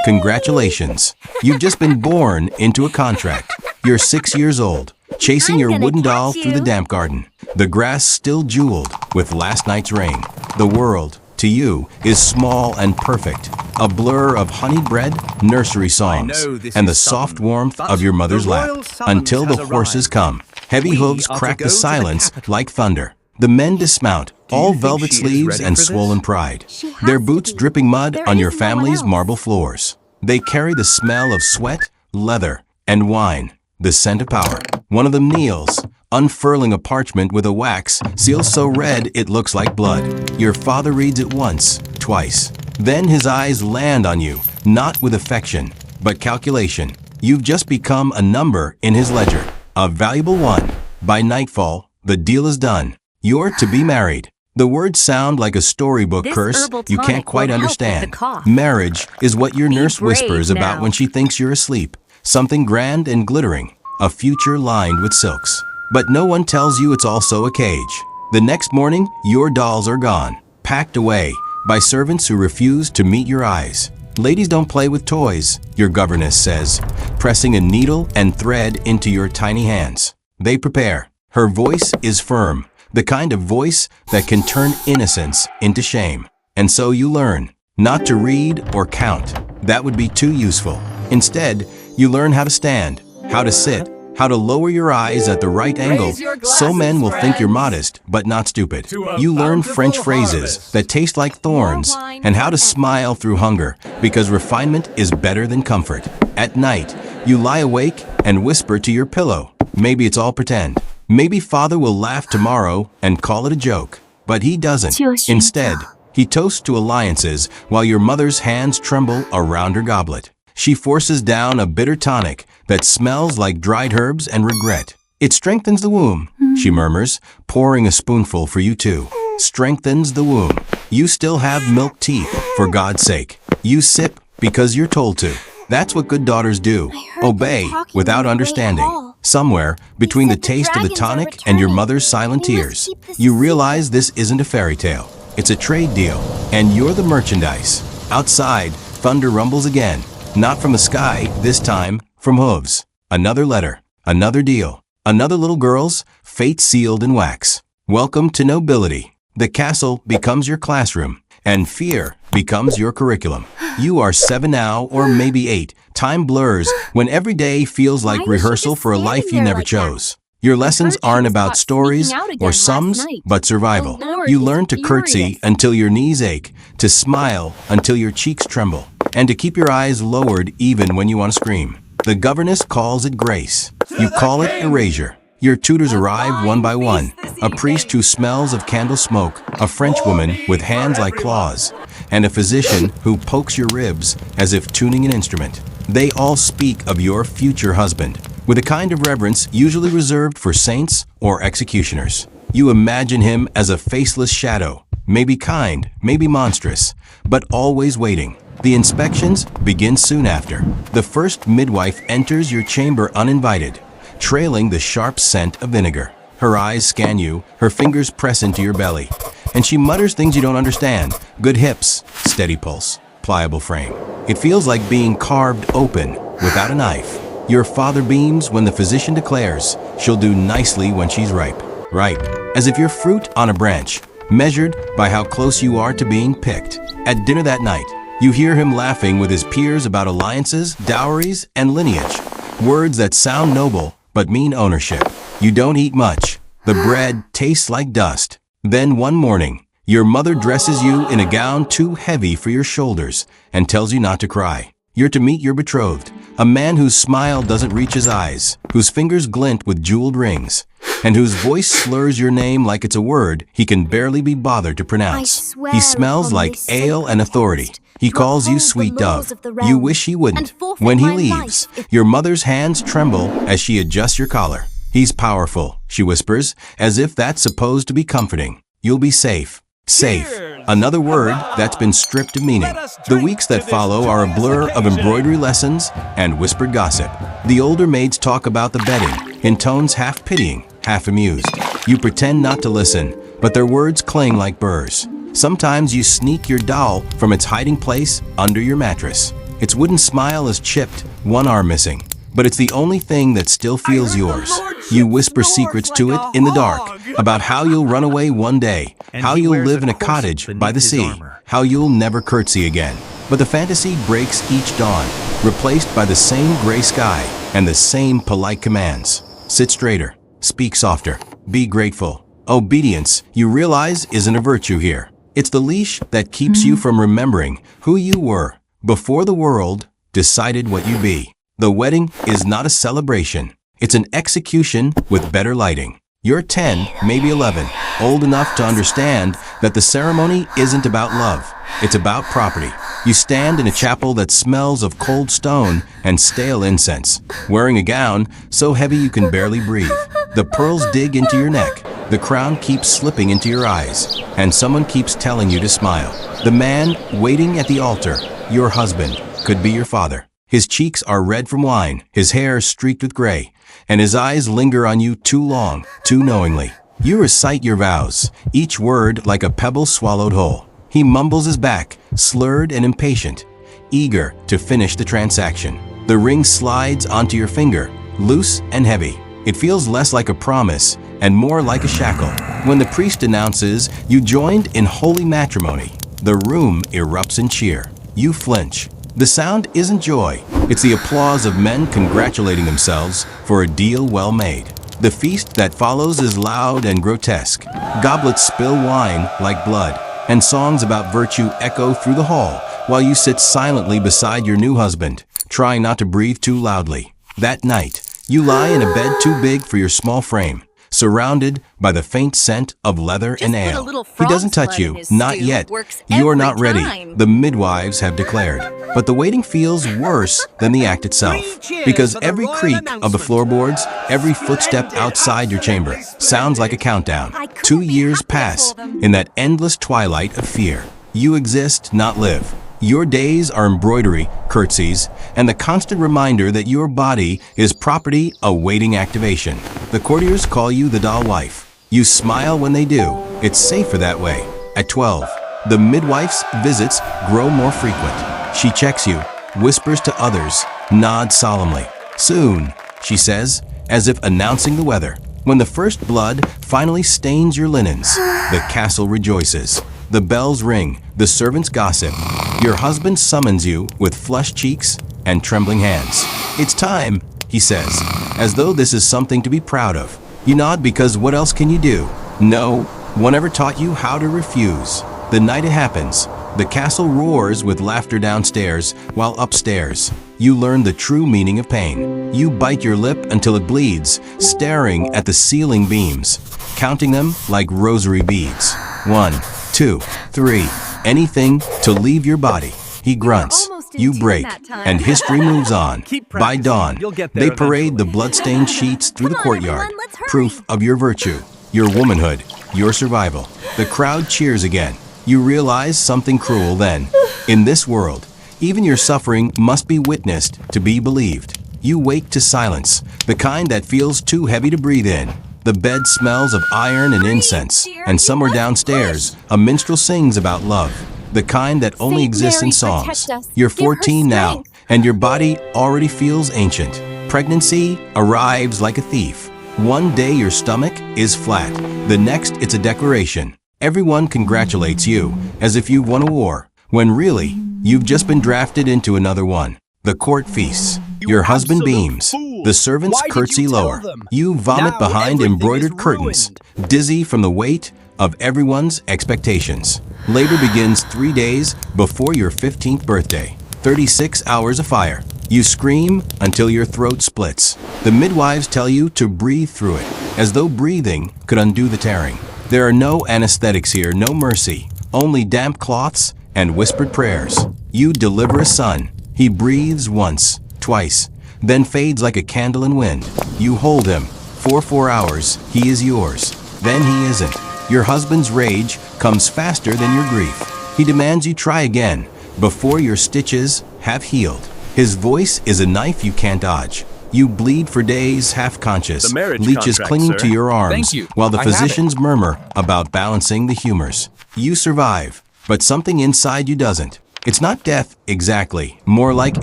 Congratulations. You've just been born into a contract. You're 6 years old, chasing your wooden doll through the damp garden. The grass still jeweled with last night's rain. The world, to you, is small and perfect. A blur of honeyed bread, nursery songs, and the soft warmth of your mother's lap. Until the horses come. Heavy hooves crack the silence like thunder. The men dismount, all velvet sleeves and swollen pride. Their boots dripping mud on your family's marble floors. They carry the smell of sweat, leather, and wine, the scent of power. One of them kneels, unfurling a parchment with a wax seal so red it looks like blood. Your father reads it once, twice. Then his eyes land on you, not with affection, but calculation. You've just become a number in his ledger, a valuable one. By nightfall, the deal is done. You're to be married. The words sound like a storybook curse you can't quite understand. Marriage is what your nurse whispers about when she thinks you're asleep. Something grand and glittering, a future lined with silks. But no one tells you it's also a cage. The next morning, your dolls are gone, packed away by servants who refuse to meet your eyes. Ladies don't play with toys, your governess says, pressing a needle and thread into your tiny hands. They prepare. Her voice is firm. The kind of voice that can turn innocence into shame. And so you learn not to read or count. That would be too useful. Instead, you learn how to stand, how to sit, how to lower your eyes at the right angle so men will think you're modest but not stupid. You learn French phrases that taste like thorns and how to smile through hunger because refinement is better than comfort. At night, you lie awake and whisper to your pillow. Maybe it's all pretend. Maybe father will laugh tomorrow and call it a joke. But he doesn't. Instead, he toasts to alliances while your mother's hands tremble around her goblet. She forces down a bitter tonic that smells like dried herbs and regret. It strengthens the womb, she murmurs, pouring a spoonful for you too. Strengthens the womb. You still have milk teeth, for God's sake. You sip because you're told to. That's what good daughters do. Obey without understanding. Somewhere between the taste of the tonic and your mother's silent tears, you realize this isn't a fairy tale. It's a trade deal, and you're the merchandise. Outside, thunder rumbles again. Not from the sky, this time from hooves. Another letter, another deal, another little girl's fate sealed in wax. Welcome to nobility. The castle becomes your classroom, and fear becomes your curriculum. You are 7 now, or maybe 8. Time blurs when every day feels like rehearsal for a life you never chose. Your lessons aren't about stories or sums, but survival. You learn to curtsy until your knees ache, to smile until your cheeks tremble, and to keep your eyes lowered even when you want to scream. The governess calls it grace. You call it erasure. Your tutors arrive one by one. A priest who smells of candle smoke, a Frenchwoman with hands like claws, and a physician who pokes your ribs as if tuning an instrument. They all speak of your future husband, with a kind of reverence usually reserved for saints or executioners. You imagine him as a faceless shadow, maybe kind, maybe monstrous, but always waiting. The inspections begin soon after. The first midwife enters your chamber uninvited, trailing the sharp scent of vinegar. Her eyes scan you, her fingers press into your belly, and she mutters things you don't understand. Good hips, steady pulse, pliable frame. It feels like being carved open without a knife. Your father beams when the physician declares she'll do nicely when she's ripe. Ripe, as if you're fruit on a branch, measured by how close you are to being picked. At dinner that night, you hear him laughing with his peers about alliances, dowries, and lineage. Words that sound noble, but mean ownership. You don't eat much. The bread tastes like dust. Then one morning, your mother dresses you in a gown too heavy for your shoulders and tells you not to cry. You're to meet your betrothed, a man whose smile doesn't reach his eyes, whose fingers glint with jeweled rings, and whose voice slurs your name like it's a word he can barely be bothered to pronounce. He smells like ale and authority. He calls you sweet dove. You wish he wouldn't. When he leaves, your mother's hands tremble as she adjusts your collar. He's powerful, she whispers, as if that's supposed to be comforting. You'll be safe. Safe. Another word that's been stripped of meaning. The weeks that follow are a blur of embroidery lessons and whispered gossip. The older maids talk about the bedding, in tones half pitying, half amused. You pretend not to listen, but their words cling like burrs. Sometimes you sneak your doll from its hiding place under your mattress. Its wooden smile is chipped, one arm missing. But it's the only thing that still feels yours. You whisper secrets to it in the dark about how you'll run away one day, how you'll live in a cottage by the sea, how you'll never curtsy again. But the fantasy breaks each dawn, replaced by the same gray sky and the same polite commands. Sit straighter, speak softer, be grateful. Obedience, you realize, isn't a virtue here. It's the leash that keeps you from remembering who you were before the world decided what you'd be. The wedding is not a celebration. It's an execution with better lighting. You're 10, maybe 11, old enough to understand that the ceremony isn't about love. It's about property. You stand in a chapel that smells of cold stone and stale incense, wearing a gown so heavy you can barely breathe. The pearls dig into your neck. The crown keeps slipping into your eyes, and someone keeps telling you to smile. The man waiting at the altar, your husband, could be your father. His cheeks are red from wine, his hair streaked with gray, and his eyes linger on you too long, too knowingly. You recite your vows, each word like a pebble swallowed whole. He mumbles his back, slurred and impatient, eager to finish the transaction. The ring slides onto your finger, loose and heavy. It feels less like a promise and more like a shackle. When the priest announces you joined in holy matrimony, the room erupts in cheer. You flinch. The sound isn't joy. It's the applause of men congratulating themselves for a deal well made. The feast that follows is loud and grotesque. Goblets spill wine like blood, and songs about virtue echo through the hall while you sit silently beside your new husband, trying not to breathe too loudly. That night, you lie in a bed too big for your small frame, surrounded by the faint scent of leather and ale. He doesn't touch you, not yet. You are not ready, the midwives have declared. But the waiting feels worse than the act itself, because every creak of the floorboards, every footstep outside your chamber, sounds like a countdown. 2 years pass in that endless twilight of fear. You exist, not live. Your days are embroidery, curtsies, and the constant reminder that your body is property awaiting activation. The courtiers call you the doll wife. You smile when they do. It's safer that way. At 12, the midwife's visits grow more frequent. She checks you, whispers to others, nods solemnly. Soon, she says, as if announcing the weather. When the first blood finally stains your linens, the castle rejoices. The bells ring, the servants gossip. Your husband summons you with flushed cheeks and trembling hands. It's time, he says, as though this is something to be proud of. You nod because what else can you do? No one ever taught you how to refuse. The night it happens, the castle roars with laughter downstairs, while upstairs, you learn the true meaning of pain. You bite your lip until it bleeds, staring at the ceiling beams, counting them like rosary beads. 1, 2, 3, anything to leave your body. He grunts. You break, and history moves on. By dawn, they parade the blood-stained sheets through the courtyard, proof of your virtue, your womanhood, your survival. The crowd cheers again. You realize something cruel then. In this world, even your suffering must be witnessed to be believed. You wake to silence, the kind that feels too heavy to breathe in. The bed smells of iron and incense, and somewhere downstairs, a minstrel sings about love, the kind that only exists in songs. You're 14 now, and your body already feels ancient. Pregnancy arrives like a thief. One day your stomach is flat, the next it's a declaration. Everyone congratulates you, as if you've won a war, when really, you've just been drafted into another one. The court feasts. Your husband beams. The servants curtsy lower. You vomit behind embroidered curtains, dizzy from the weight of everyone's expectations. Labor begins 3 days before your 15th birthday. 36 hours of fire. You scream until your throat splits. The midwives tell you to breathe through it, as though breathing could undo the tearing. There are no anesthetics here, no mercy, only damp cloths and whispered prayers. You deliver a son. He breathes once, twice, then fades like a candle in wind. You hold him. For 4 hours, he is yours. Then he isn't. Your husband's rage comes faster than your grief. He demands you try again, before your stitches have healed. His voice is a knife you can't dodge. You bleed for days, half-conscious, leeches clinging to your arms, while the physicians murmur about balancing the humors. You survive, but something inside you doesn't. It's not death, exactly, more like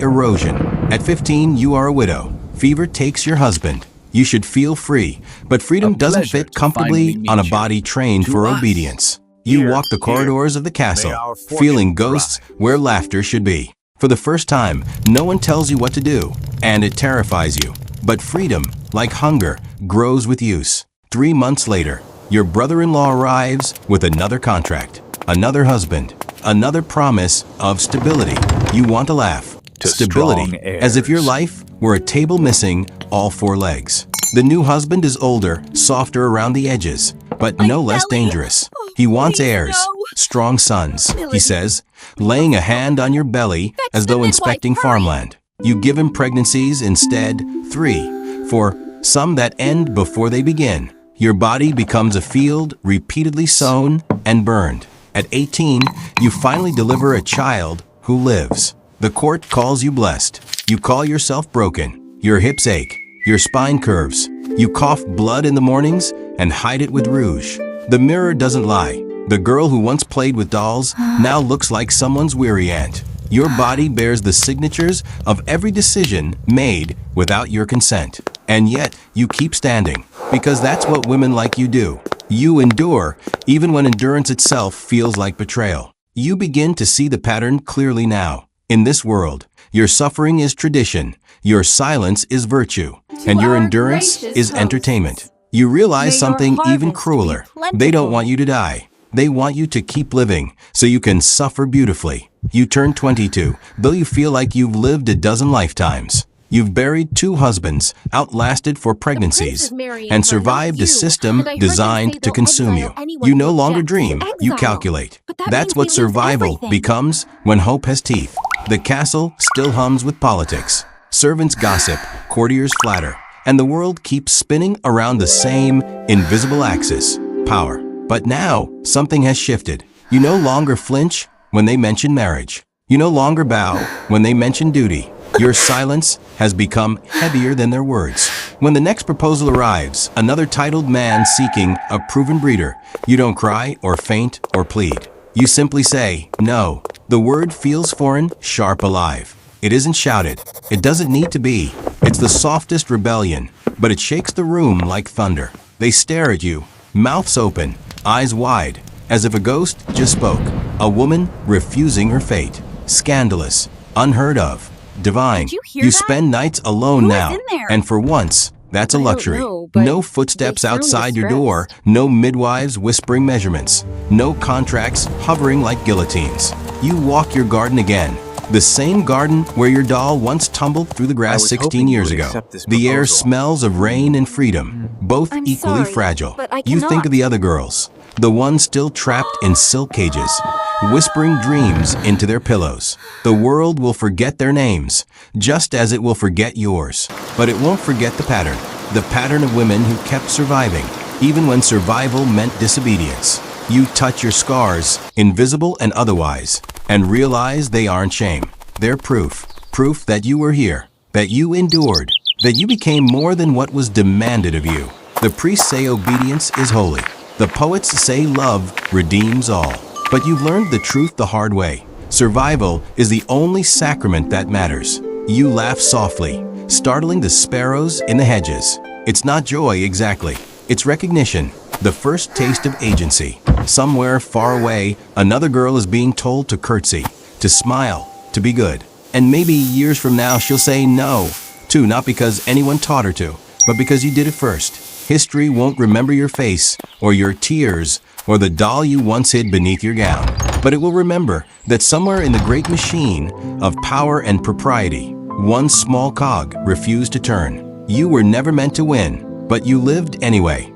erosion. At 15, you are a widow. Fever takes your husband. You should feel free, but freedom doesn't fit comfortably on a body trained for obedience. You walk the corridors of the castle, feeling ghosts where laughter should be. For the first time, no one tells you what to do, and it terrifies you. But freedom, like hunger, grows with use. 3 months later, your brother-in-law arrives with another contract, another husband, another promise of stability. You want to laugh. Stability, as if your life were a table missing all 4 legs. The new husband is older, softer around the edges, but no less dangerous. He wants heirs, strong sons, he says, laying a hand on your belly as though inspecting farmland. You give him pregnancies instead, 3, for some that end before they begin. Your body becomes a field repeatedly sown and burned. At 18, you finally deliver a child who lives. The court calls you blessed. You call yourself broken. Your hips ache. Your spine curves. You cough blood in the mornings and hide it with rouge. The mirror doesn't lie. The girl who once played with dolls now looks like someone's weary aunt. Your body bears the signatures of every decision made without your consent. And yet, you keep standing, because that's what women like you do. You endure, even when endurance itself feels like betrayal. You begin to see the pattern clearly now. In this world, your suffering is tradition, your silence is virtue, and your endurance is entertainment. You realize something even crueler. They don't want you to die. They want you to keep living, so you can suffer beautifully. You turn 22, though you feel like you've lived a dozen lifetimes. You've buried 2 husbands, outlasted 4 pregnancies, and survived a system designed to consume you. You no longer dream, you calculate. That's what survival becomes when hope has teeth. The castle still hums with politics. Servants gossip, courtiers flatter, and the world keeps spinning around the same invisible axis, power. But now, something has shifted. You no longer flinch when they mention marriage. You no longer bow when they mention duty. Your silence has become heavier than their words. When the next proposal arrives, another titled man seeking a proven breeder, you don't cry or faint or plead. You simply say, no. The word feels foreign, sharp, alive. It isn't shouted. It doesn't need to be. It's the softest rebellion, but it shakes the room like thunder. They stare at you, mouths open, eyes wide, as if a ghost just spoke. A woman refusing her fate. Scandalous, unheard of, divine. You spend nights alone now, and for once, that's a luxury. No footsteps outside your door, no midwives whispering measurements, no contracts hovering like guillotines. You walk your garden again. The same garden where your doll once tumbled through the grass 16 years ago. The air smells of rain and freedom, both equally fragile. You think of the other girls, the ones still trapped in silk cages, whispering dreams into their pillows. The world will forget their names, just as it will forget yours. But it won't forget the pattern of women who kept surviving, even when survival meant disobedience. You touch your scars, invisible and otherwise, and realize they aren't shame. They're proof that you were here, that you endured, that you became more than what was demanded of you. The priests say obedience is holy. The poets say love redeems all. But you've learned the truth the hard way. Survival is the only sacrament that matters. You laugh softly, startling the sparrows in the hedges. It's not joy exactly. It's recognition, the first taste of agency. Somewhere far away, another girl is being told to curtsy, to smile, to be good. And maybe years from now she'll say no, too, not because anyone taught her to, but because you did it first. History won't remember your face, or your tears, or the doll you once hid beneath your gown. But it will remember that somewhere in the great machine of power and propriety, one small cog refused to turn. You were never meant to win, but you lived anyway.